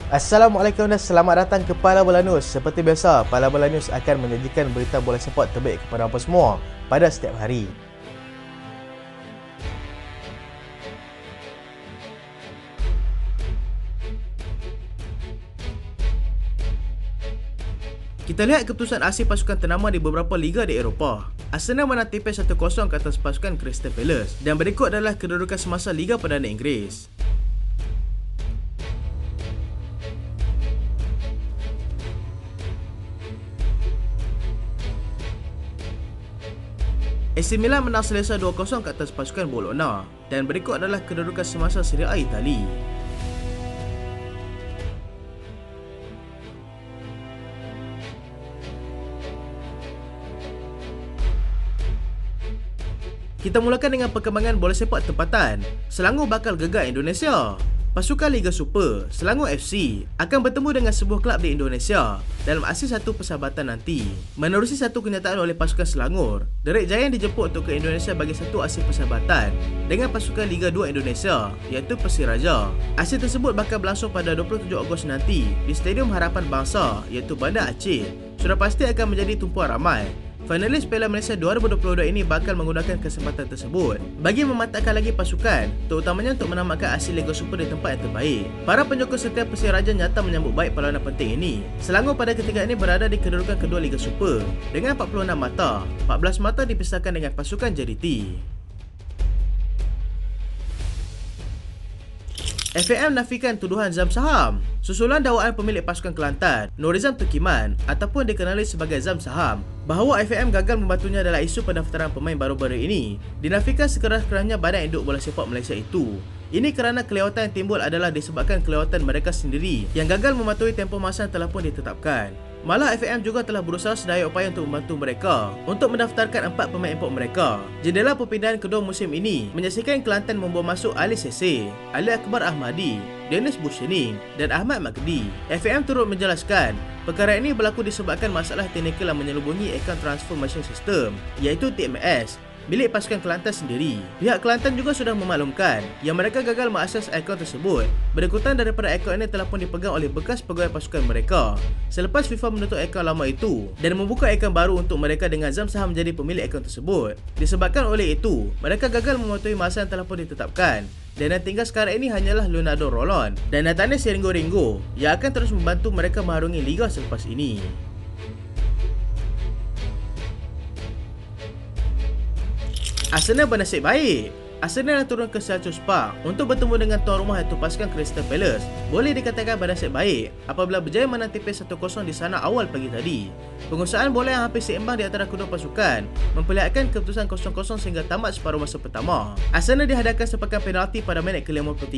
Assalamualaikum dan selamat datang ke Pala Bola News. Seperti biasa, Pala Bola News akan menyajikan berita bola sepak terbaik kepada anda semua pada setiap hari. Kita lihat keputusan asing pasukan ternama di beberapa liga di Eropah. Arsenal menang tipis 1-0 ke atas pasukan Crystal Palace dan berikut adalah kedudukan semasa Liga Perdana Inggeris. AC Milan menang selesa 2-0 ke atas pasukan Bologna dan berikut adalah kedudukan semasa Serie A Itali. Kita mulakan dengan perkembangan bola sepak tempatan. Selangor bakal gegar Indonesia. Pasukan Liga Super, Selangor FC, akan bertemu dengan sebuah kelab di Indonesia dalam aksi satu persahabatan nanti. Menerusi satu kenyataan oleh pasukan Selangor, Derek Giant dijemput untuk ke Indonesia bagi satu aksi persahabatan dengan pasukan Liga 2 Indonesia, iaitu Persiraja. Aksi tersebut bakal berlangsung pada 27 Ogos nanti di Stadium Harapan Bangsa, iaitu Bandar Aceh. Sudah pasti akan menjadi tumpuan ramai. Finalis Piala Malaysia 2022 ini bakal menggunakan kesempatan tersebut bagi memantapkan lagi pasukan, terutamanya untuk menamatkan aksi Liga Super di tempat yang terbaik. Para penyokong setia Persiraja nyata menyambut baik perlawanan penting ini. Selangor pada ketika ini berada di kedudukan kedua Liga Super dengan 46 mata. 14 mata dipisahkan dengan pasukan JDT. FAM nafikan tuduhan Zam Saham. Susulan dakwaan pemilik pasukan Kelantan, Norizam Tukiman ataupun dikenali sebagai Zam Saham, bahawa FAM gagal membantunya dalam isu pendaftaran pemain baru-baru ini, dinafikan sekeras-kerasnya Badan Induk Bola Sepak Malaysia itu. Ini kerana kelewatan yang timbul adalah disebabkan kelewatan mereka sendiri yang gagal mematuhi tempoh masa yang telah pun ditetapkan. Malah FAM juga telah berusaha sedaya upaya untuk membantu mereka untuk mendaftarkan 4 pemain import mereka. Jendela perpindahan kedua musim ini menyaksikan Kelantan membawa masuk Ali Sese, Ali Akbar Ahmadi, Dennis Bushening dan Ahmad Magdi. FAM turut menjelaskan perkara ini berlaku disebabkan masalah teknikal yang menyelubungi akaun transfer machine system, iaitu TMS, milik pasukan Kelantan sendiri. Pihak Kelantan juga sudah memaklumkan yang mereka gagal mengakses akaun tersebut berikutan daripada akaun ini telah pun dipegang oleh bekas pegawai pasukan mereka selepas FIFA menutup akaun lama itu dan membuka akaun baru untuk mereka dengan Zam Saham menjadi pemilik akaun tersebut. Disebabkan oleh itu, mereka gagal mematuhi masa yang telah pun ditetapkan dan yang tinggal sekarang ini hanyalah Leonardo Rolon dan Nathaniel Ringo yang akan terus membantu mereka mengharungi Liga selepas ini. Arsenal bernasib baik. Arsenal yang turun ke Selhurst Park untuk bertemu dengan tuan rumah iaitu pasukan Crystal Palace boleh dikatakan bernasib baik apabila berjaya menang tipis 1-0 di sana awal pagi tadi. Penguasaan bola yang hampir seimbang di antara kedua pasukan memperlihatkan keputusan 0-0 sehingga tamat separuh masa pertama. Arsenal dihadapkan sepakan penalti pada minit ke-53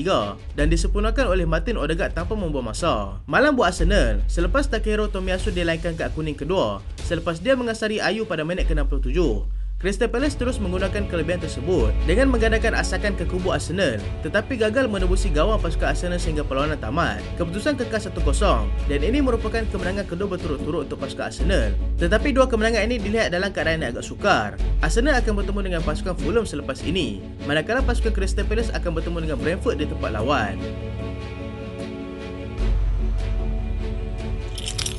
dan disempurnakan oleh Martin Odegaard tanpa membuang masa. Malam buat Arsenal selepas Takehiro Tomiyasu dilainkan kad kuning kedua selepas dia mengasari Ayu pada minit ke-67. Crystal Palace terus menggunakan kelebihan tersebut dengan menggandakan asakan ke kubu Arsenal tetapi gagal menembusi gawang pasukan Arsenal sehingga perlawanan tamat. Keputusan kekal 1-0 dan ini merupakan kemenangan kedua berturut-turut untuk pasukan Arsenal. Tetapi dua kemenangan ini dilihat dalam keadaan yang agak sukar. Arsenal akan bertemu dengan pasukan Fulham selepas ini, manakala pasukan Crystal Palace akan bertemu dengan Brentford di tempat lawan.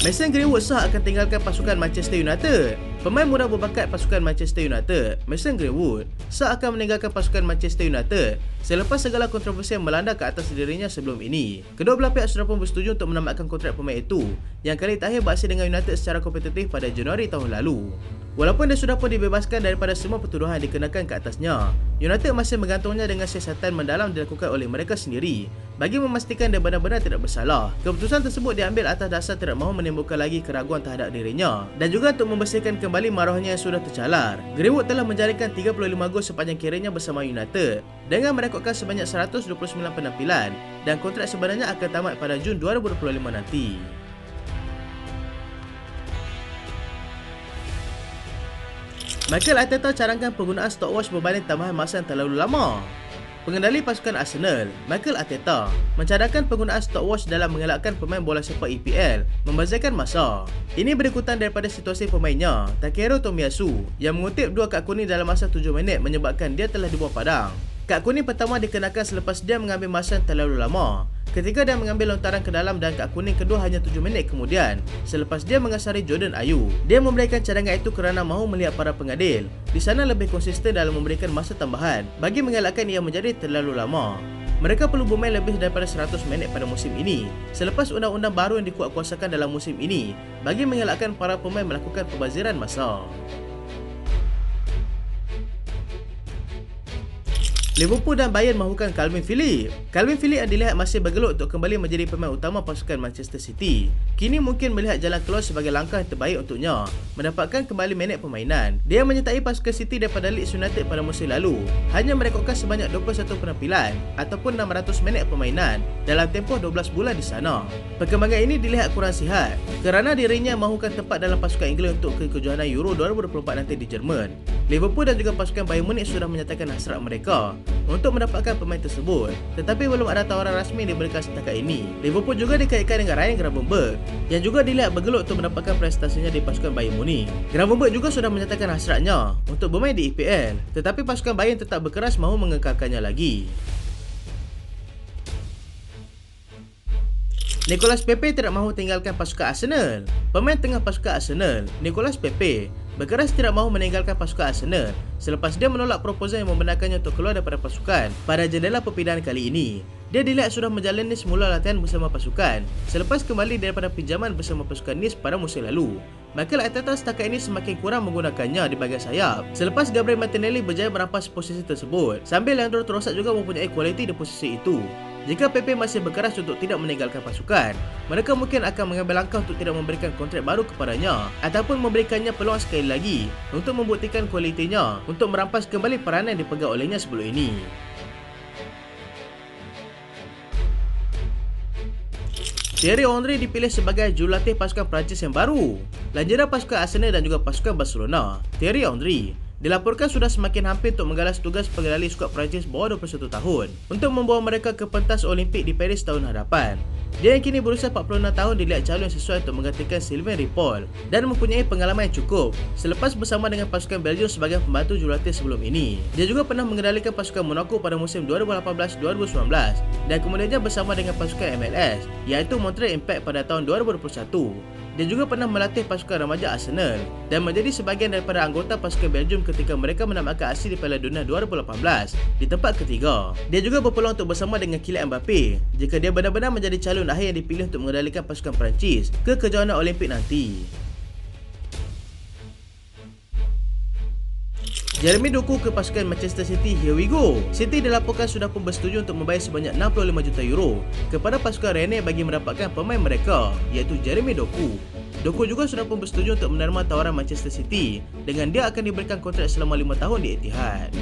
Mason Greenwood sah akan tinggalkan pasukan Manchester United. Pemain muda berbakat pasukan Manchester United, Mason Greenwood, sah akan meninggalkan pasukan Manchester United selepas segala kontroversi yang melanda ke atas dirinya sebelum ini. Kedua belah pihak sudah pun bersetuju untuk menamatkan kontrak pemain itu yang kali terakhir beraksi dengan United secara kompetitif pada Januari tahun lalu. Walaupun dia sudah pun dibebaskan daripada semua pertuduhan yang dikenakan ke atasnya, United masih menggantungnya dengan siasatan mendalam dilakukan oleh mereka sendiri bagi memastikan dia benar-benar tidak bersalah. Keputusan tersebut diambil atas dasar tidak mahu menimbulkan lagi keraguan terhadap dirinya dan juga untuk membersihkan kembali maruahnya yang sudah tercalar. Greenwood telah menjaringkan 35 gol sepanjang kerjanya bersama United dengan merekodkan sebanyak 129 penampilan dan kontrak sebenarnya akan tamat pada Jun 2025 nanti. Mikel Arteta cadangkan penggunaan stopwatch berbanding tambahan masa yang terlalu lama. Pengendali pasukan Arsenal, Mikel Arteta, mencadangkan penggunaan stopwatch dalam mengelakkan pemain bola sepak EPL membazirkan masa. Ini berikutan daripada situasi pemainnya, Takehiro Tomiyasu, yang mengutip 2 kad kuning dalam masa 7 minit menyebabkan dia telah dibuang padang. Kad kuning pertama dikenakan selepas dia mengambil masa yang terlalu lama ketika dia mengambil lontaran ke dalam dan kad kuning kedua hanya 7 minit kemudian selepas dia mengasari Jordan Ayew. Dia memberikan cadangan itu kerana mahu melihat para pengadil di sana lebih konsisten dalam memberikan masa tambahan bagi mengelakkan ia menjadi terlalu lama. Mereka perlu bermain lebih daripada 100 minit pada musim ini selepas undang-undang baru yang dikuatkuasakan dalam musim ini bagi mengelakkan para pemain melakukan pembaziran masa. Liverpool dan Bayern mahukan Calvin Phillips. Calvin Phillips yang dilihat masih bergelut untuk kembali menjadi pemain utama pasukan Manchester City. Kini mungkin melihat jalan keluar sebagai langkah yang terbaik untuknya mendapatkan kembali minit permainan. Dia menyertai pasukan City daripada Leeds United pada musim lalu, hanya merekodkan sebanyak 21 penampilan ataupun 600 minit permainan dalam tempoh 12 bulan di sana. Perkembangan ini dilihat kurang sihat kerana dirinya mahukan tempat dalam pasukan Inggeris untuk kejuaraan Euro 2024 nanti di Jerman. Liverpool dan juga pasukan Bayern Munich sudah menyatakan hasrat mereka untuk mendapatkan pemain tersebut, tetapi belum ada tawaran rasmi yang diberikan setakat ini. Liverpool juga dikaitkan dengan Ryan Gravenberch yang juga dilihat bergelut untuk mendapatkan prestasinya di pasukan Bayern Munich. Gravenberch juga sudah menyatakan hasratnya untuk bermain di EPL, tetapi pasukan Bayern tetap berkeras mahu mengekalkannya lagi. Nicolas Pepe tidak mahu tinggalkan pasukan Arsenal. Pemain tengah pasukan Arsenal, Nicolas Pepe, berkeras tidak mahu meninggalkan pasukan Arsenal selepas dia menolak proposal yang membenarkannya untuk keluar daripada pasukan pada jendela perpindahan kali ini. Dia dilihat sudah menjalani semula latihan bersama pasukan selepas kembali daripada pinjaman bersama pasukan Nice pada musim lalu. Mikel Arteta setakat ini semakin kurang menggunakannya di bahagian sayap selepas Gabriel Martinelli berjaya merampas posisi tersebut, sambil Leandro Trossard juga mempunyai kualiti di posisi itu. Jika Pepe masih berkeras untuk tidak meninggalkan pasukan, mereka mungkin akan mengambil langkah untuk tidak memberikan kontrak baru kepadanya ataupun memberikannya peluang sekali lagi untuk membuktikan kualitinya untuk merampas kembali peranan yang dipegang olehnya sebelum ini. Thierry Henry dipilih sebagai jurulatih pasukan Perancis yang baru. Lanjutnya pasukan Arsenal dan juga pasukan Barcelona, Thierry Henry dilaporkan sudah semakin hampir untuk menggalas tugas pengendali skuad Perancis bawah 21 tahun untuk membawa mereka ke pentas Olimpik di Paris tahun hadapan. Dia yang kini berusia 46 tahun dilihat calon yang sesuai untuk menggantikan Sylvain Ripoll dan mempunyai pengalaman yang cukup selepas bersama dengan pasukan Belgium sebagai pembantu jurulatih sebelum ini. Dia juga pernah mengendalikan pasukan Monaco pada musim 2018-2019 dan kemudiannya bersama dengan pasukan MLS iaitu Montreal Impact pada tahun 2021. Dia juga pernah melatih pasukan remaja Arsenal dan menjadi sebahagian daripada anggota pasukan Belgium ketika mereka menamatkan aksi di Piala Dunia 2018 di tempat ketiga. Dia juga berpeluang untuk bersama dengan Kylian Mbappe jika dia benar-benar menjadi calon akhir yang dipilih untuk mengendalikan pasukan Perancis ke kejohanan Olimpik nanti. Jeremy Doku ke pasukan Manchester City, here we go. City dilaporkan sudah pun bersetuju untuk membayar sebanyak 65 juta euro kepada pasukan Rennes bagi mendapatkan pemain mereka iaitu Jeremy Doku. Doku juga sudah pun bersetuju untuk menerima tawaran Manchester City dengan dia akan diberikan kontrak selama 5 tahun di Etihad.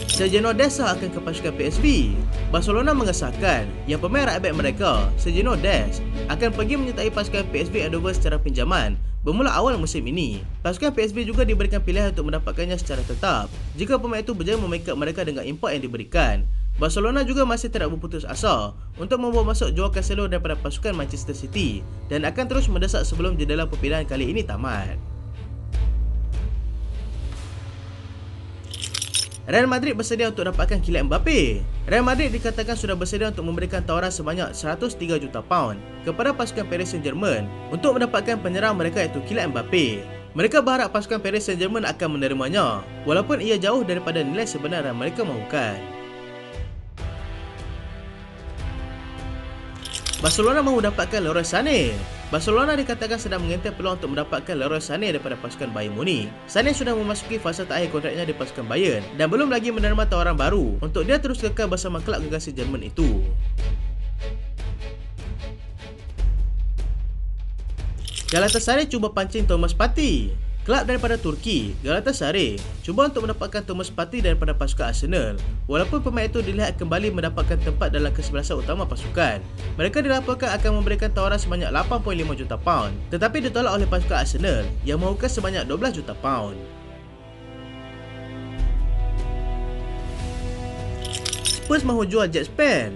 Sergio Dest akan ke pasukan PSV. Barcelona mengesahkan yang pemain right back mereka, Sergio Dest, akan pergi menyertai pasukan PSV Eindhoven secara pinjaman bermula awal musim ini. Pasukan PSV juga diberikan pilihan untuk mendapatkannya secara tetap jika pemain itu berjaya memikat mereka dengan import yang diberikan. Barcelona juga masih tidak berputus asa untuk membawa masuk Joao Cancelo daripada pasukan Manchester City dan akan terus mendesak sebelum jendela perpindahan kali ini tamat. Real Madrid bersedia untuk dapatkan Kylian Mbappe. Real Madrid dikatakan sudah bersedia untuk memberikan tawaran sebanyak 103 juta pound kepada pasukan Paris Saint-Germain untuk mendapatkan penyerang mereka iaitu Kylian Mbappe. Mereka berharap pasukan Paris Saint-Germain akan menerimanya walaupun ia jauh daripada nilai sebenar yang mereka mahukan. Barcelona mahu dapatkan Leroy Sané. Barcelona dikatakan sedang mengintai peluang untuk mendapatkan Leroy Sané daripada pasukan Bayern Munich. Sané sudah memasuki fasa terakhir kontraknya di pasukan Bayern dan belum lagi menerima tawaran baru untuk dia terus kekal bersama kelab gegasi Jerman itu. Galatasaray cuba pancing Thomas Partey. Kelab daripada Turki, Galatasaray, cuba untuk mendapatkan Thomas Partey daripada pasukan Arsenal walaupun pemain itu dilihat kembali mendapatkan tempat dalam kesebelasan utama pasukan. Mereka dilaporkan akan memberikan tawaran sebanyak 8.5 juta pound tetapi ditolak oleh pasukan Arsenal yang mahukan sebanyak 12 juta pound. Spurs mahu jual Jet Spence.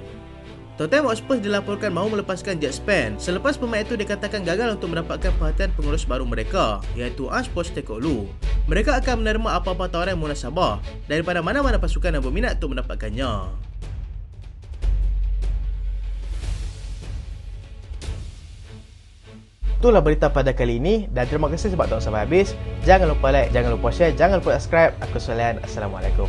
Tottenham Hotspur dilaporkan mahu melepaskan Jack Span selepas pemain itu dikatakan gagal untuk mendapatkan perhatian pengurus baru mereka, iaitu Ange Postecoglou. Mereka akan menerima apa-apa tawaran yang munasabah daripada mana-mana pasukan yang berminat untuk mendapatkannya. Itulah berita pada kali ini dan terima kasih sebab tonton sampai habis. Jangan lupa like, jangan lupa share, jangan lupa subscribe. Aku Solian. Assalamualaikum.